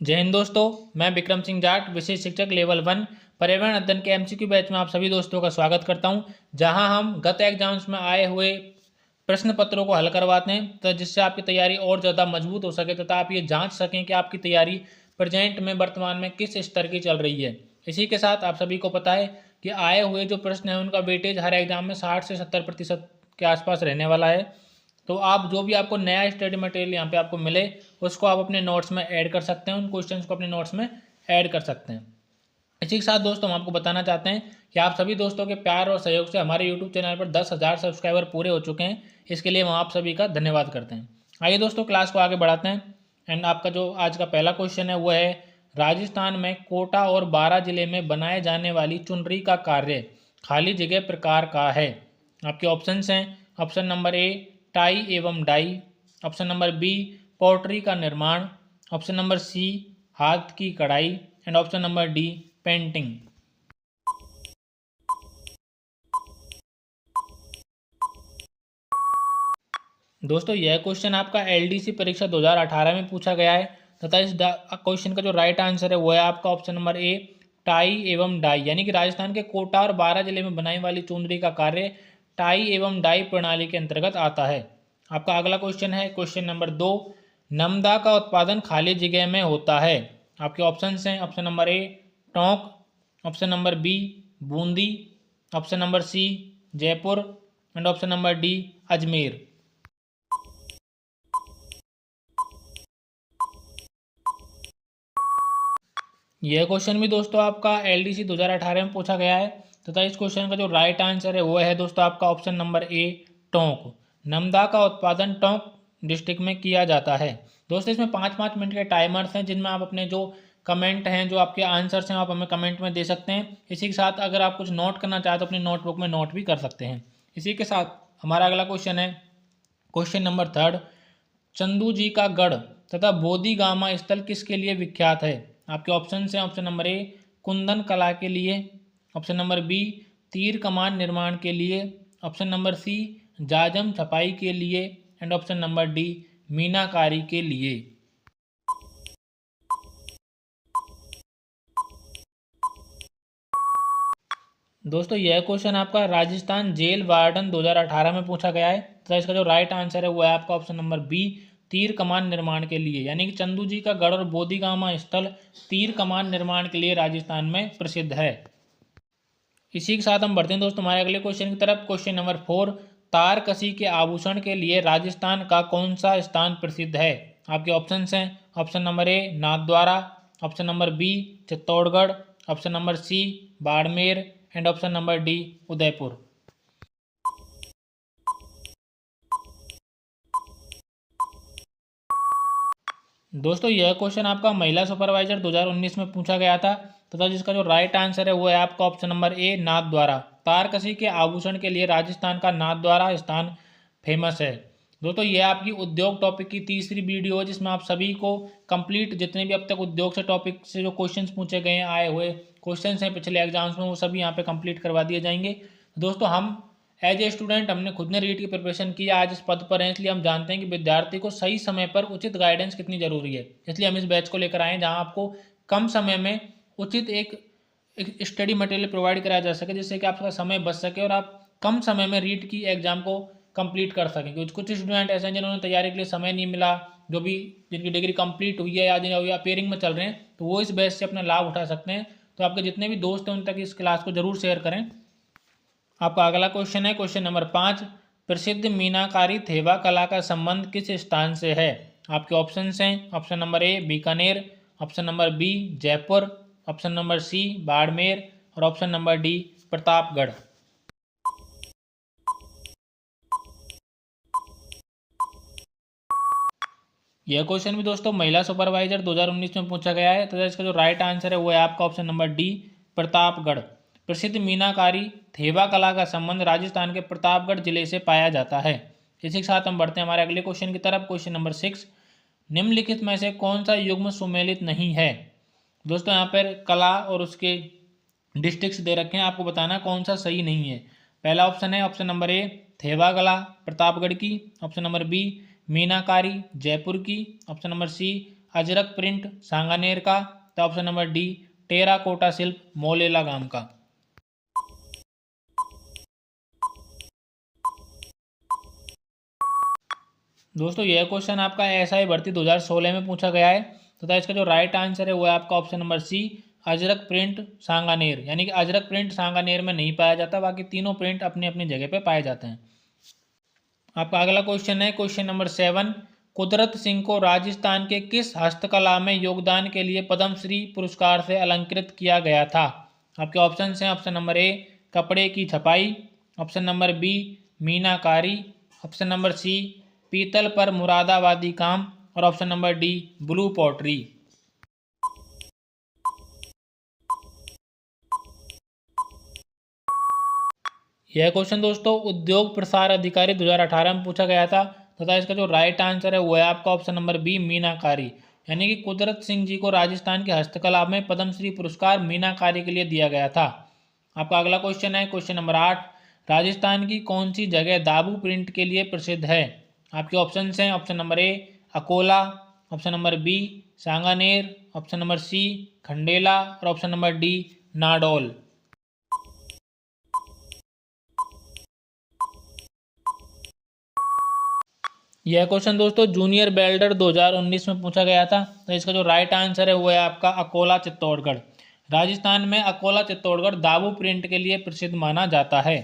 जय हिंद दोस्तों, मैं विक्रम सिंह जाट, विशेष शिक्षक लेवल 1 पर्यावरण अध्ययन के एमसीक्यू बैच में आप सभी दोस्तों का स्वागत करता हूं, जहां हम गत एग्जाम्स में आए हुए प्रश्न पत्रों को हल करवाते हैं तो जिससे आपकी तैयारी और ज़्यादा मजबूत हो सके तथा आप ये जांच सकें कि आपकी तैयारी प्रेजेंट में वर्तमान में किस स्तर की चल रही है। इसी के साथ आप सभी को पता है कि आए हुए जो प्रश्न हैं उनका वेटेज हर एग्जाम में 60 से 70% के आसपास रहने वाला है। तो आप जो भी आपको नया स्टडी मटेरियल यहाँ पे आपको मिले उसको आप अपने नोट्स में ऐड कर सकते हैं, उन क्वेश्चंस को अपने नोट्स में ऐड कर सकते हैं। इसी के साथ दोस्तों हम आपको बताना चाहते हैं कि आप सभी दोस्तों के प्यार और सहयोग से हमारे यूट्यूब चैनल पर 10,000 सब्सक्राइबर पूरे हो चुके हैं। इसके लिए हम आप सभी का धन्यवाद करते हैं। आइए दोस्तों क्लास को आगे बढ़ाते हैं। एंड आपका जो आज का पहला क्वेश्चन है वो है, राजस्थान में कोटा और बारां जिले में बनाए जाने वाली चुनरी का कार्य खाली जगह प्रकार का है। आपके ऑप्शंस हैं, ऑप्शन नंबर ए टाई एवं dye, option number B pottery का निर्माण, ऑप्शन नंबर सी हाथ की कढ़ाई and option number D painting. दोस्तों यह क्वेश्चन आपका एलडीसी परीक्षा 2018 में पूछा गया है तथा इस क्वेश्चन का जो राइट आंसर है वो है आपका ऑप्शन नंबर ए टाई एवं डाई, यानी कि राजस्थान के कोटा और बारां जिले में बनाई वाली चुनरी का कार्य टाई एवं डाई प्रणाली के अंतर्गत आता है। आपका अगला क्वेश्चन है क्वेश्चन नंबर 2, नमदा का उत्पादन खाली जगह में होता है। आपके ऑप्शन हैं, option number A Tonk, option number B Bundi, option number C Jaipur and option number D Ajmer. यह क्वेश्चन भी दोस्तों आपका एलडीसी 2018 में पूछा गया है तथा इस क्वेश्चन का जो राइट आंसर है वो है दोस्तों आपका option number A Tonk. Namda का उत्पादन टोंक डिस्ट्रिक्ट में किया जाता है। दोस्तों इसमें 5-5 मिनट के टाइमर्स हैं जिनमें आप अपने जो कमेंट हैं, जो आपके आंसर्स हैं, आप हमें कमेंट में दे सकते हैं। इसी के साथ अगर आप कुछ नोट करना चाहें तो अपनी नोटबुक में नोट भी कर सकते हैं। इसी के साथ हमारा अगला क्वेश्चन है क्वेश्चन नंबर 3, चंदू जी का गढ़ तथा बोधि गामा स्थल किसके लिए विख्यात है। आपके ऑप्शन हैं, ऑप्शन नंबर ए कुंदन कला के लिए, ऑप्शन नंबर बी तीर कमान निर्माण के लिए, ऑप्शन नंबर सी जाजम छपाई के लिए एंड ऑप्शन नंबर डी मीनाकारी के लिए। दोस्तों यह क्वेश्चन आपका राजस्थान जेल वार्डन 2018 में पूछा गया है तो इसका जो राइट आंसर है वो है आपका ऑप्शन नंबर बी तीर कमान निर्माण के लिए, यानी कि चंदू जी का गढ़ और बोधिगामा स्थल तीर कमान निर्माण के लिए राजस्थान में प्रसिद्ध है। इसी के साथ हम बढ़ते हैं दोस्तों हमारे अगले क्वेश्चन की तरफ। क्वेश्चन नंबर 4, तारकसी के आभूषण के लिए राजस्थान का कौन सा स्थान प्रसिद्ध है। आपके ऑप्शन हैं, option number A Nathdwara, option number B Chittorgarh, option number C Barmer and option number D Udaipur. दोस्तों यह क्वेश्चन आपका महिला सुपरवाइजर 2019 में पूछा गया था तथा जिसका जो राइट आंसर है वो है आपका option number A Nathdwara. Tarakasi के आभूषण के लिए राजस्थान का नाथद्वारा स्थान फेमस है। दोस्तों ये आपकी उद्योग टॉपिक की तीसरी वीडियो है जिसमें आप सभी को कंप्लीट जितने भी अब तक उद्योग से टॉपिक से जो क्वेश्चंस पूछे गए हैं, आए हुए क्वेश्चंस हैं पिछले एग्जाम्स में, वो सभी यहाँ पे कंप्लीट करवा दिए जाएंगे। दोस्तों हम एज ए स्टूडेंट हमने खुद ने रीट की प्रिपरेशन की, आज इस पद पर हैं, इसलिए हम जानते हैं कि विद्यार्थी को सही समय पर उचित गाइडेंस कितनी जरूरी है। इसलिए हम इस बैच को लेकर आए जहाँ आपको कम समय में उचित एक स्टडी मटेरियल प्रोवाइड कराया जा सके जिससे कि आपका समय बच सके और आप कम समय में रीट की एग्जाम को कंप्लीट कर सकें। कुछ स्टूडेंट ऐसे हैं जिन्होंने तैयारी के लिए समय नहीं मिला, जो भी जिनकी डिग्री कंप्लीट हुई है या जिन्हें अपेयरिंग में चल रहे हैं, तो वो इस बैच से अपना लाभ उठा सकते हैं। तो आपके जितने भी दोस्त हैं उन तक इस क्लास को जरूर शेयर करें। आपका अगला क्वेश्चन है क्वेश्चन नंबर 5, प्रसिद्ध मीनाकारी थेवा कला का संबंध किस स्थान से है। आपके ऑप्शन हैं, option number A Bikaner, option number B Jaipur, option number C Barmer और ऑप्शन नंबर डी प्रतापगढ़। यह क्वेश्चन भी दोस्तों महिला सुपरवाइजर 2019 में पूछा गया है तथा इसका जो राइट आंसर है वो है आपका ऑप्शन नंबर डी प्रतापगढ़। प्रसिद्ध मीनाकारी थेवा कला का संबंध राजस्थान के प्रतापगढ़ जिले से पाया जाता है। इसी के साथ हम बढ़ते हैं हमारे अगले क्वेश्चन की तरफ। क्वेश्चन नंबर 6, निम्नलिखित में से कौन सा युग्म सुमेलित नहीं है। दोस्तों यहाँ पर कला और उसके डिस्ट्रिक्ट्स दे रखे हैं, आपको बताना कौन सा सही नहीं है। पहला ऑप्शन है ऑप्शन नंबर ए थेवा कला प्रतापगढ़ की, ऑप्शन नंबर बी मीनाकारी जयपुर की, option number C Ajrak print Sanganer का, तो ऑप्शन नंबर डी टेराकोटा शिल्प मोलेला गांव का। दोस्तों यह क्वेश्चन आपका एसआई भर्ती 2016 में पूछा गया है तथा इसका जो राइट आंसर है वो है आपका option number C Ajrak print Sanganer, यानी कि अजरक प्रिंट सांगानेर में नहीं पाया जाता, बाकी तीनों प्रिंट अपनी अपनी जगह पे पाए जाते हैं। आपका अगला क्वेश्चन है क्वेश्चन नंबर 7, कुदरत सिंह को राजस्थान के किस हस्तकला में योगदान के लिए पद्मश्री पुरस्कार से अलंकृत किया गया था। आपके ऑप्शन हैं ऑप्शन नंबर ए कपड़े की छपाई, ऑप्शन नंबर बी मीनाकारी, ऑप्शन नंबर सी पीतल पर मुरादाबादी काम और option number D blue pottery. यह क्वेश्चन दोस्तों उद्योग प्रसार अधिकारी 2018 में पूछा गया था तथा इसका जो राइट आंसर है वो है आपका ऑप्शन नंबर बी मीनाकारी, यानी कि कुदरत सिंह जी को राजस्थान के हस्तकला में पद्मश्री पुरस्कार मीनाकारी के लिए दिया गया था। आपका अगला क्वेश्चन है क्वेश्चन नंबर 8, राजस्थान की कौन सी जगह दाबू प्रिंट के लिए प्रसिद्ध है। आपके ऑप्शन हैं option number A Akola, option number B Sanganer, option number C Khandela और ऑप्शन नंबर डी नाडौल। यह क्वेश्चन दोस्तों जूनियर बेल्डर 2019 में पूछा गया था, तो इसका जो राइट आंसर है वो है आपका अकोला चित्तौड़गढ़। राजस्थान में अकोला चित्तौड़गढ़ दाबू प्रिंट के लिए प्रसिद्ध माना जाता है।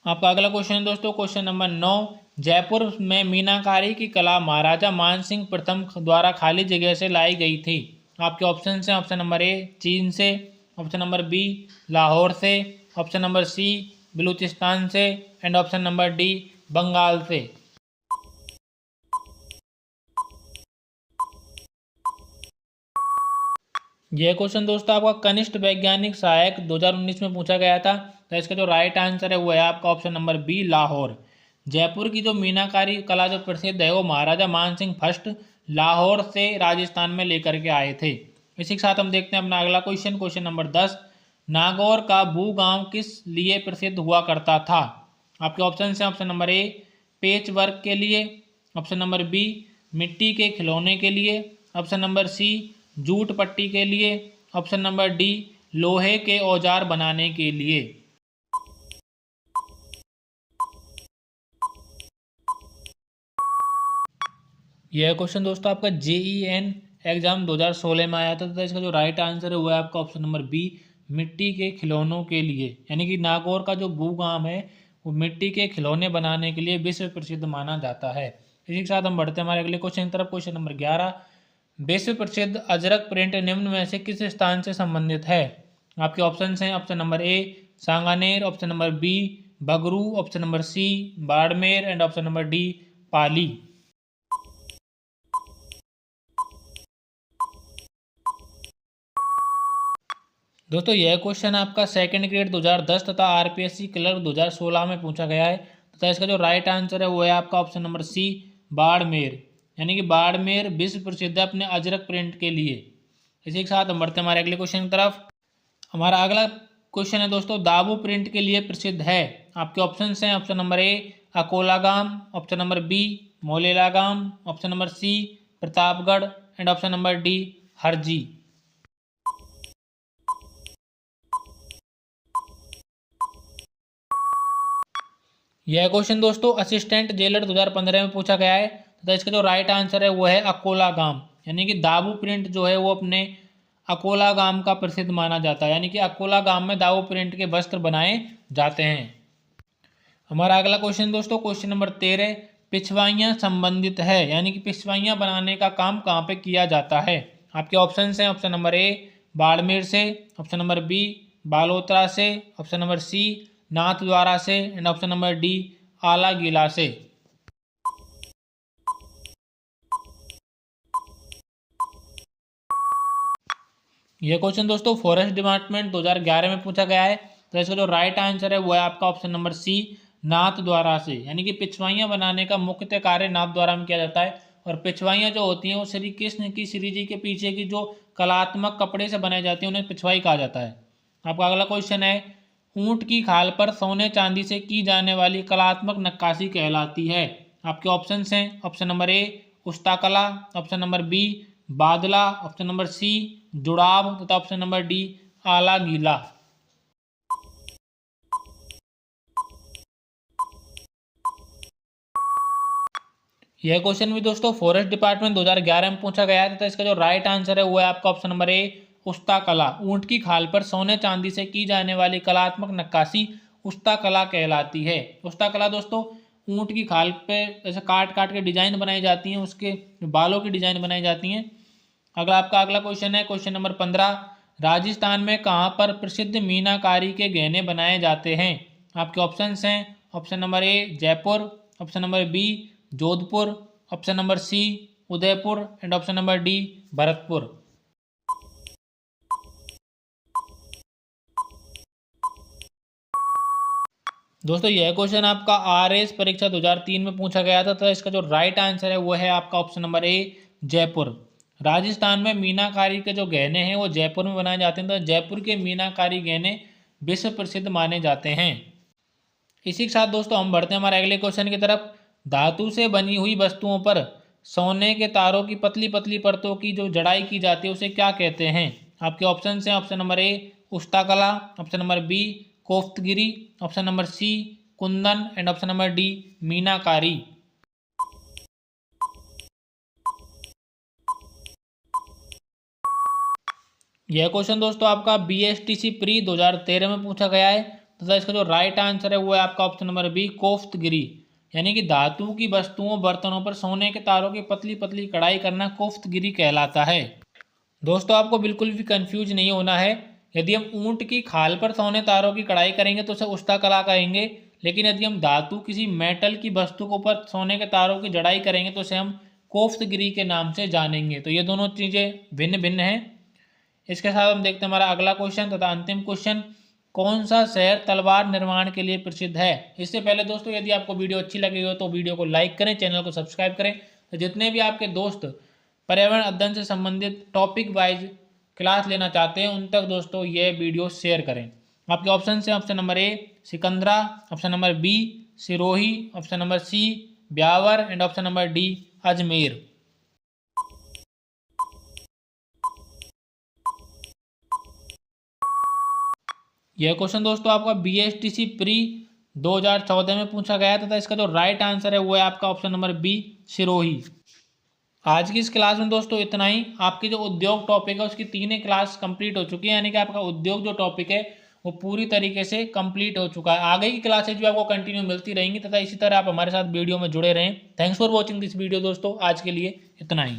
आपका अगला क्वेश्चन है दोस्तों क्वेश्चन नंबर 9, जयपुर में मीनाकारी की कला महाराजा मानसिंह प्रथम द्वारा खाली जगह से लाई गई थी। आपके ऑप्शन हैं ऑप्शन नंबर ए चीन से, ऑप्शन नंबर बी लाहौर से, ऑप्शन नंबर सी बलूचिस्तान से and option number D Bengal से। यह क्वेश्चन दोस्तों आपका कनिष्ठ वैज्ञानिक सहायक 2019 में पूछा गया था, तो इसका जो राइट आंसर है वो है आपका option number B Lahore. Jaipur की जो मीनाकारी कला जो प्रसिद्ध है वो महाराजा मानसिंह फर्स्ट लाहौर से राजस्थान में लेकर के आए थे। इसी के साथ हम देखते हैं अपना अगला क्वेश्चन, क्वेश्चन नंबर 10, नागौर का भू गाँव किस लिए प्रसिद्ध हुआ करता था। आपके ऑप्शन हैं ऑप्शन नंबर ए पेच वर्क के लिए, ऑप्शन नंबर बी मिट्टी के खिलौने के लिए, ऑप्शन नंबर सी जूट पट्टी के लिए, ऑप्शन नंबर डी लोहे के औजार बनाने के लिए। यह क्वेश्चन दोस्तों आपका JEN एग्जाम 2016 में आया था, तो इसका जो राइट आंसर है वो है आपका ऑप्शन नंबर बी मिट्टी के खिलौनों के लिए, यानी कि नागौर का जो भूगाम है वो मिट्टी के खिलौने बनाने के लिए विश्व प्रसिद्ध माना जाता है। इसी के साथ हम बढ़ते हैं हमारे अगले क्वेश्चन की तरफ, क्वेश्चन नंबर 11, विश्व प्रसिद्ध अजरक प्रिंट निम्न में से किस स्थान से संबंधित है। आपके ऑप्शन हैं option number A Sanganer, option number B Bagru, option number C Barmer and option number D Pali. दोस्तों यह क्वेश्चन आपका सेकंड ग्रेड 2010 तथा RPSC क्लर्क 2016 में पूछा गया है तथा इसका जो राइट आंसर है वो है आपका ऑप्शन नंबर सी बाड़मेर, यानी कि बाड़मेर विश्व प्रसिद्ध है अपने अजरक प्रिंट के लिए। इसी के साथ हम बढ़ते हैं हमारे अगले क्वेश्चन की तरफ। हमारा अगला क्वेश्चन है दोस्तों दाबू प्रिंट के लिए प्रसिद्ध है। आपके ऑप्शन हैं ऑप्शन नंबर ए अकोला गाम, ऑप्शन नंबर बी मोलेला गाम, option number C Pratapgarh and option number D Harji. यह क्वेश्चन दोस्तों असिस्टेंट जेलर 2015 में पूछा गया है तथा इसका जो राइट आंसर है वो है अकोला गाम, यानी कि दाबू प्रिंट जो है वो अपने अकोला गाम का प्रसिद्ध माना जाता है, यानी कि अकोला गाम में दाबू प्रिंट के वस्त्र बनाए जाते हैं। हमारा अगला क्वेश्चन दोस्तों क्वेश्चन नंबर 13, पिछवाइयाँ संबंधित है, यानी कि पिछवाइयाँ बनाने का काम कहाँ पे किया जाता है। आपके ऑप्शन हैं ऑप्शन नंबर ए बाड़मेर से, ऑप्शन नंबर बी बालोतरा से, ऑप्शन नंबर सी नाथद्वारा से एंड ऑप्शन नंबर डी आला गीला से। यह क्वेश्चन दोस्तों फॉरेस्ट डिपार्टमेंट 2011 में पूछा गया है, तो इसका जो राइट आंसर है वो है आपका ऑप्शन नंबर सी नाथद्वारा से, यानी कि पिछवाइयाँ बनाने का मुख्य कार्य नाथद्वारा में किया जाता है। और पिछवाइयाँ जो होती हैं वो श्री कृष्ण की श्री जी के पीछे की जो कलात्मक कपड़े से बनाई जाती हैं उन्हें पिछवाई कहा जाता है। आपका अगला क्वेश्चन है ऊंट की खाल पर सोने चांदी से की जाने वाली कलात्मक नक्काशी कहलाती है। आपके ऑप्शन हैं ऑप्शन नंबर ए उस्ताकला, ऑप्शन नंबर बी बादला, ऑप्शन नंबर सी जुड़ाव तथा ऑप्शन नंबर डी आला गीला। यह क्वेश्चन भी दोस्तों फॉरेस्ट डिपार्टमेंट 2011 में पूछा गया है, तो इसका जो राइट आंसर है वो है आपका ऑप्शन नंबर ए उस्ता कला। ऊंट की खाल पर सोने चांदी से की जाने वाली कलात्मक नक्काशी उस्ता कला कहलाती है। उस्ता कला दोस्तों ऊंट की खाल पे ऐसे काट काट के डिजाइन बनाई जाती हैं, उसके बालों की डिजाइन बनाई जाती हैं। अगला क्वेश्चन है क्वेश्चन नंबर 15। राजस्थान में कहाँ पर प्रसिद्ध मीनाकारी के गहने बनाए जाते हैं? आपके ऑप्शंस हैं option number A Jaipur, option number B Jodhpur, option number C Udaipur and option number D Bharatpur. दोस्तों यह क्वेश्चन आपका RS परीक्षा 2003 में पूछा गया था, तो इसका जो राइट आंसर है वो है आपका option number A Jaipur. Rajasthan में मीनाकारी के जो गहने हैं वो जयपुर में बनाए जाते हैं, तो जयपुर के मीनाकारी गहने विश्व प्रसिद्ध माने जाते हैं। इसी के साथ दोस्तों हम बढ़ते हैं हमारे अगले क्वेश्चन की तरफ। धातु से बनी हुई वस्तुओं पर सोने के तारों की पतली पतली परतों की जो जड़ाई की जाती है उसे क्या कहते हैं? आपके ऑप्शन हैं ऑप्शन नंबर ए उस्ताकला, option number B koftgari, option number C kundan and option number D meenakari. यह क्वेश्चन दोस्तों आपका BSTC प्री 2013 में पूछा गया है, तथा इसका जो राइट आंसर है वो है आपका ऑप्शन नंबर बी कोफ्तगिरी। यानी कि धातु की वस्तुओं बर्तनों पर सोने के तारों की पतली पतली कढ़ाई करना कोफ्तगिरी कहलाता है। दोस्तों आपको बिल्कुल भी कंफ्यूज नहीं होना है। यदि हम ऊंट की खाल पर सोने तारों की कढ़ाई करेंगे तो उसे उस्ता कला कहेंगे, लेकिन यदि हम धातु किसी मेटल की वस्तु के ऊपर सोने के तारों की जड़ाई करेंगे तो उसे हम कोफ्तगिरी के नाम से जानेंगे। तो ये दोनों चीज़ें भिन्न भिन्न हैं। इसके साथ हम देखते हैं हमारा अगला क्वेश्चन तथा अंतिम क्वेश्चन। कौन सा शहर तलवार निर्माण के लिए प्रसिद्ध है? इससे पहले दोस्तों यदि आपको वीडियो अच्छी लगी हो तो वीडियो को लाइक करें, चैनल को सब्सक्राइब करें। तो जितने भी आपके दोस्त पर्यावरण अध्ययन से संबंधित टॉपिक वाइज क्लास लेना चाहते हैं उन तक दोस्तों ये वीडियो शेयर करें। आपके ऑप्शन हैं option number A Sikandra, option number B Sirohi, option number C Beawar and option number D Ajmer. यह क्वेश्चन दोस्तों आपका BSTC प्री 2014 में पूछा गया था, इसका जो राइट आंसर है वो है आपका ऑप्शन नंबर बी सिरोही। आज की इस क्लास में दोस्तों इतना ही। आपकी जो उद्योग टॉपिक है उसकी 3 क्लास कंप्लीट हो चुकी है, यानी कि आपका उद्योग जो टॉपिक है वो पूरी तरीके से कंप्लीट हो चुका है। आगे की क्लासेज भी आपको कंटिन्यू मिलती रहेंगी, तथा इसी तरह आप हमारे साथ वीडियो में जुड़े रहें। Thanks for watching this video दोस्तों, आज के लिए इतना ही।